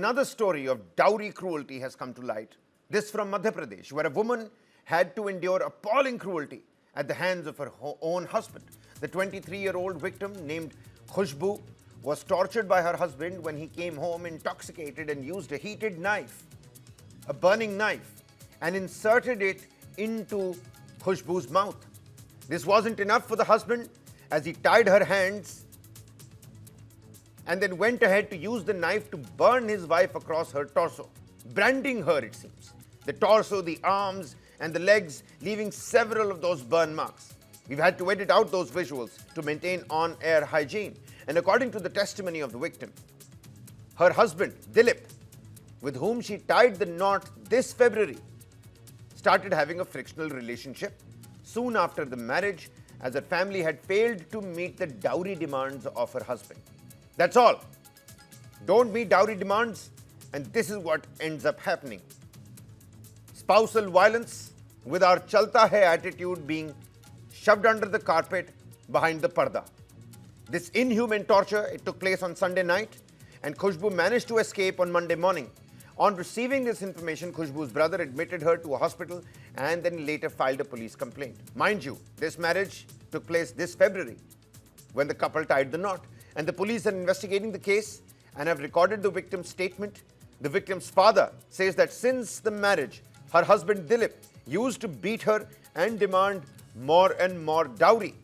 Another story of dowry cruelty has come to light. This from Madhya Pradesh, where a woman had to endure appalling cruelty at the hands of her own husband. The 23-year-old victim, named Khushbu, was tortured by her husband when he came home intoxicated and used a heated knife, a burning knife, and inserted it into Khushbu's mouth. This wasn't enough for the husband, as he tied her hands and then went ahead to use the knife to burn his wife across her torso, branding her, it seems. The torso, the arms, and the legs, leaving several of those burn marks. We've had to edit out those visuals to maintain on-air hygiene. And according to the testimony of the victim, her husband, Dilip, with whom she tied the knot this February, started having a frictional relationship soon after the marriage, as her family had failed to meet the dowry demands of her husband. That's all. Don't meet dowry demands, and this is what ends up happening. Spousal violence with our chalta hai attitude being shoved under the carpet behind the parda. This inhuman torture, it took place on Sunday night, and Khushbu managed to escape on Monday morning. On receiving this information, Khushbu's brother admitted her to a hospital and then later filed a police complaint. Mind you, this marriage took place this February when the couple tied the knot. And the police are investigating the case and have recorded the victim's statement. The victim's father says that since the marriage, her husband Dilip used to beat her and demand more and more dowry.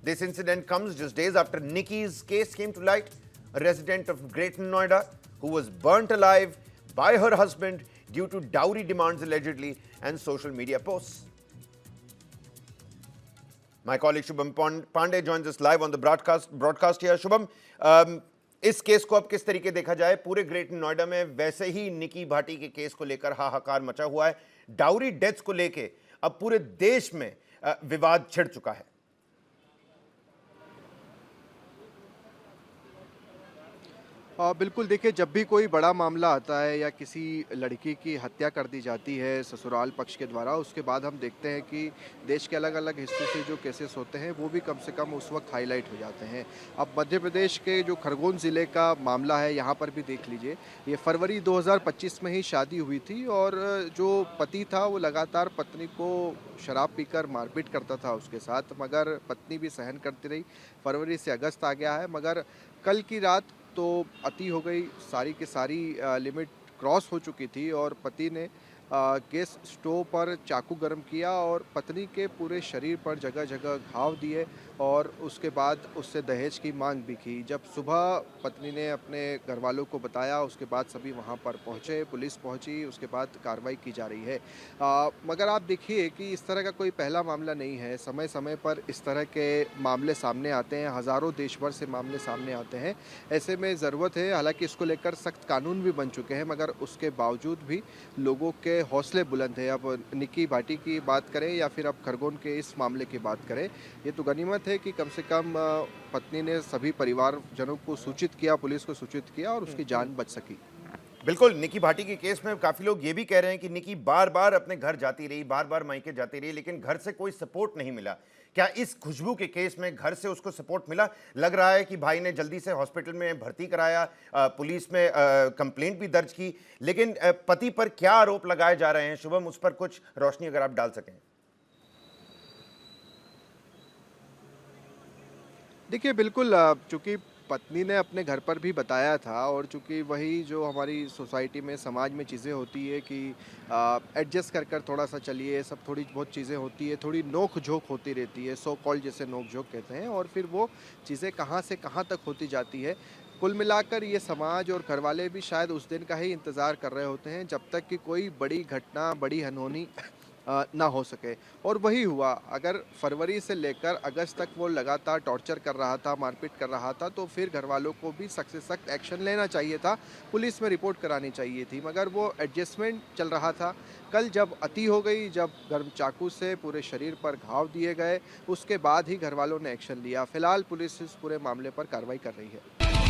This incident comes just days after Nikki's case came to light, a resident of Greater Noida who was burnt alive by her husband due to dowry demands allegedly and social media posts. My colleague Shubham Pandey joins us live on the broadcast here. Shubham, इस case को अब किस तरीके देखा जाए? पूरे greater Noida में वैसे ही निकी भाटी के केस को लेकर हाहाकार मचा हुआ है. डाउरी डेथ्स को लेके अब पूरे देश में विवाद छिड़ चुका है. बिल्कुल, देखिए, जब भी कोई बड़ा मामला आता है या किसी लड़की की हत्या कर दी जाती है ससुराल पक्ष के द्वारा, उसके बाद हम देखते हैं कि देश के अलग अलग हिस्सों से जो केसेस होते हैं वो भी कम से कम उस वक्त हाईलाइट हो जाते हैं. अब मध्य प्रदेश के जो खरगोन ज़िले का मामला है, यहाँ पर भी देख लीजिए. ये फरवरी 2025 में ही शादी हुई थी और जो पति था वो लगातार पत्नी को शराब पीकर मारपीट करता था उसके साथ, मगर पत्नी भी सहन करती रही. फरवरी से अगस्त आ गया है, मगर कल की रात तो अति हो गई, सारी की सारी लिमिट क्रॉस हो चुकी थी और पति ने गैस स्टोव पर चाकू गरम किया और पत्नी के पूरे शरीर पर जगह जगह घाव दिए और उसके बाद उससे दहेज की मांग भी की. जब सुबह पत्नी ने अपने घर वालों को बताया, उसके बाद सभी वहां पर पहुंचे, पुलिस पहुंची, उसके बाद कार्रवाई की जा रही है. मगर आप देखिए कि इस तरह का कोई पहला मामला नहीं है. समय समय पर इस तरह के मामले सामने आते हैं, हज़ारों देश भर से मामले सामने आते हैं. ऐसे में ज़रूरत है, हालांकि इसको लेकर सख्त कानून भी बन चुके हैं, मगर उसके बावजूद भी लोगों के हौसले बुलंद है. अब निकी भाटी की बात करें या फिर अब खरगोन के इस मामले की बात करें, ये तो गनीमत है कि कम से कम पत्नी ने सभी परिवारजनों को सूचित किया, पुलिस को सूचित किया और उसकी जान बच सकी. बिल्कुल, निकी भाटी के केस में काफी लोग ये भी कह रहे हैं कि निकी बार बार अपने घर जाती रही, बार बार मायके जाती रही, लेकिन घर से कोई सपोर्ट नहीं मिला. क्या इस खुशबू के केस में घर से उसको सपोर्ट मिला? लग रहा है कि भाई ने जल्दी से हॉस्पिटल में भर्ती कराया, पुलिस में कंप्लेंट भी दर्ज की, लेकिन पति पर क्या आरोप लगाए जा रहे हैं? शुभम, उस पर कुछ रोशनी अगर आप डाल सकें. देखिए, बिल्कुल, चूँकि पत्नी ने अपने घर पर भी बताया था और चूँकि वही जो हमारी सोसाइटी में, समाज में चीज़ें होती है कि एडजस्ट कर कर थोड़ा सा चलिए, सब थोड़ी बहुत चीज़ें होती है, थोड़ी नोक झोंक होती रहती है, सो कॉल जैसे नोक झोंक कहते हैं, और फिर वो चीज़ें कहाँ से कहाँ तक होती जाती है. कुल मिलाकर ये समाज और घरवाले भी शायद उस दिन का ही इंतज़ार कर रहे होते हैं जब तक कि कोई बड़ी घटना, बड़ी अनहोनी ना हो सके. और वही हुआ. अगर फरवरी से लेकर अगस्त तक वो लगातार टॉर्चर कर रहा था, मारपीट कर रहा था, तो फिर घर वालों को भी सख्त से सख्त एक्शन लेना चाहिए था, पुलिस में रिपोर्ट करानी चाहिए थी, मगर वो एडजस्टमेंट चल रहा था. कल जब अति हो गई, जब गर्म चाकू से पूरे शरीर पर घाव दिए गए, उसके बाद ही घर वालों ने एक्शन लिया. फिलहाल पुलिस इस पूरे मामले पर कार्रवाई कर रही है.